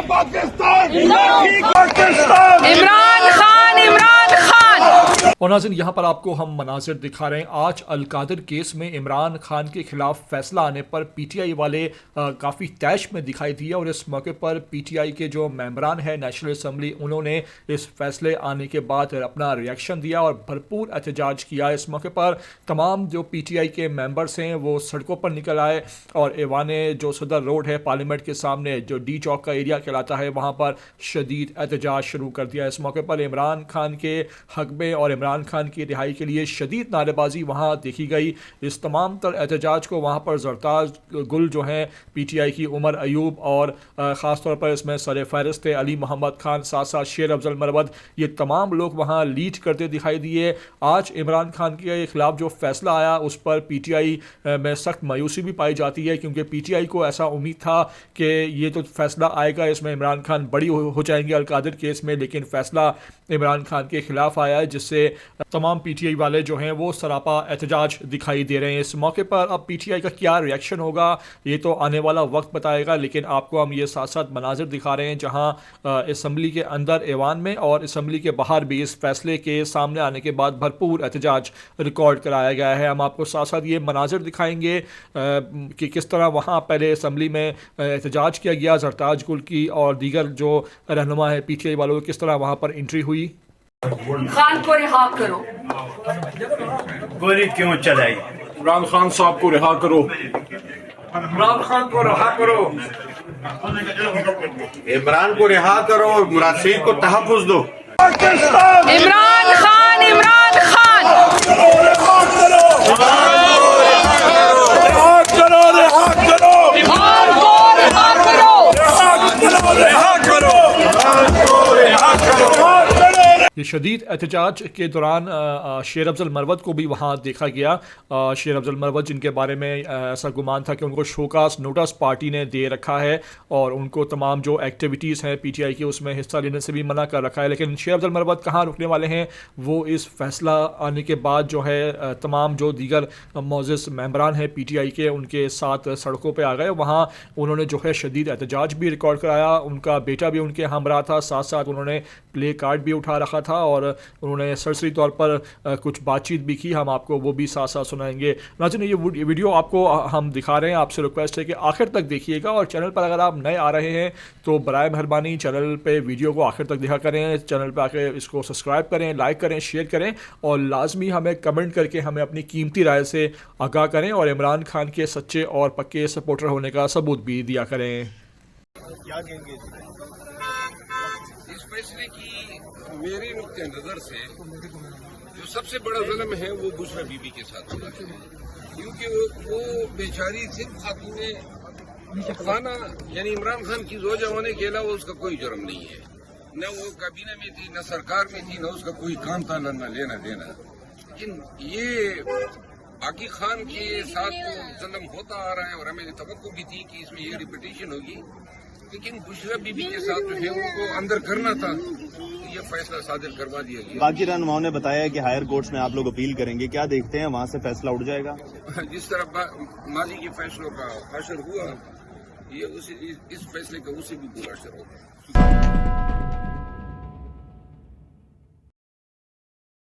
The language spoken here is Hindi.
पाकिस्तान, पाकिस्तान, इमरान खान, इमरान खान। और नाज़रीन, यहाँ पर आपको हम मनाजिर दिखा रहे हैं। आज अल-कादिर केस में इमरान खान के खिलाफ फैसला आने पर पीटीआई वाले काफ़ी तैश में दिखाई दिए और इस मौके पर पीटीआई के जो मेंबरान हैं नेशनल असम्बली, उन्होंने इस फैसले आने के बाद अपना रिएक्शन दिया और भरपूर एहतजाज किया। इस मौके पर तमाम जो पीटीआई के मेंबर्स हैं वो सड़कों पर निकल आए और ऐवाने जो सदर रोड है पार्लियामेंट के सामने जो डी चौक का एरिया कहलाता है, वहाँ पर शदीद एहतजाज शुरू कर दिया। इस मौके पर इमरान खान के हक में और इमरान खान की रिहाई के लिए शदीद नारेबाजी वहाँ देखी गई। इस तमाम तर एहतजाज को वहाँ पर जरताज गुल जो हैं पीटीआई की, उमर अयूब और ख़ास तौर पर इसमें सर फहरिस्त थे अली मोहम्मद खान, साथ साथ शेर अफजल मरवत, ये तमाम लोग वहाँ लीड करते दिखाई दिए। आज इमरान खान के खिलाफ जो फैसला आया उस पर पीटीआई में सख्त मायूसी भी पाई जाती है, क्योंकि पीटीआई को ऐसा उम्मीद था कि ये तो फैसला आएगा, इसमें इमरान खान बड़ी हो जाएंगे अल-कादिर केस में, लेकिन फैसला इमरान खान के खिलाफ आया है, जिससे तमाम पीटीआई वाले जो हैं वो सरापा एहतजाज दिखाई दे रहे हैं। इस मौके पर अब पीटीआई का क्या रिएक्शन होगा ये तो आने वाला वक्त बताएगा, लेकिन आपको हम ये साथ साथ मनाजिर दिखा रहे हैं जहां असम्बली के अंदर ऐवान में और असम्बली के बाहर भी इस फैसले के सामने आने के बाद भरपूर एहतजाज रिकॉर्ड कराया गया है। हम आपको साथ साथ ये मनाजिर दिखाएंगे कि किस तरह वहाँ पहले असम्बली में एहतजाज किया गया, जरताज गुल की और दीगर जो रहनुमा है पीटीआई वालों किस तरह वहाँ पर एंट्री हुई। खान को रिहा करो। गोली क्यों चलाई? इमरान खान साहब को रिहा करो, इमरान खान को रिहा करो, इमरान को रिहा करो, मुरासिन को तहफ़्फ़ुज़ दो। इमरान खान, इमरान खान। रिहा करो, रिहा करो, इमरान को रिहा करो। रिहा करो, रिहा करो। ये शदीद एहतजाज के दौरान शेर अफजल मरवत को भी वहाँ देखा गया। शेर अफजल मरवत जिनके बारे में ऐसा गुमान था कि उनको शोकास नोटिस पार्टी ने दे रखा है और उनको तमाम जो एक्टिविटीज़ हैं पीटीआई की उसमें हिस्सा लेने से भी मना कर रखा है, लेकिन शेर अफजल मरवत कहाँ रुकने वाले हैं, वो इस फैसला आने के बाद जो है तमाम जो दीगर मौजूद मेंबरान हैं पीटीआई के उनके साथ सड़कों पर आ गए। वहाँ उन्होंने जो है शदीद एहतजाज भी रिकॉर्ड कराया, उनका बेटा भी उनके हमरा था, साथ साथ उन्होंने प्ले कार्ड भी उठा रखा था और उन्होंने सरसरी तौर पर कुछ बातचीत भी की। हम आपको वो भी साथ साथ सुनाएंगे। नाज़रीन, ये वीडियो आपको हम दिखा रहे हैं, आपसे रिक्वेस्ट है कि आखिर तक देखिएगा और चैनल पर अगर आप नए आ रहे हैं तो बराए मेहरबानी चैनल पे वीडियो को आखिर तक देखा करें, चैनल पर आके इसको सब्सक्राइब करें, लाइक करें, शेयर करें और लाजमी हमें कमेंट करके हमें अपनी कीमती राय से आगाह करें और इमरान खान के सच्चे और पक्के सपोर्टर होने का सबूत भी दिया करें। इस फैसले की मेरी नुक्ते नज़र से जो सबसे बड़ा जुल्म है वो बुशरा बीबी के साथ हुआ है, क्योंकि वो बेचारी सिर्फ खातूने खाना यानी इमरान खान की जोजा होने के अलावा उसका कोई जुर्म नहीं है, न वो काबीना में थी, न सरकार में थी, न उसका कोई काम था, न लेना देना। लेकिन ये बाकी खान के साथ तो जुल्म होता आ रहा है और हमें तवक्को भी थी कि इसमें ये रिपीटेशन होगी, लेकिन बुशरा बीबी के साथ जो है उनको अंदर करना था, ये फैसला सादिर करवा दिया गया। बाकी रहनुमाओं ने बताया कि हायर कोर्ट्स में आप लोग अपील करेंगे, क्या देखते हैं वहाँ से फैसला उठ जाएगा? जिस तरह माजी के फैसलों का असर हुआ, ये इस फैसले का उसे भी बुरा असर होगा।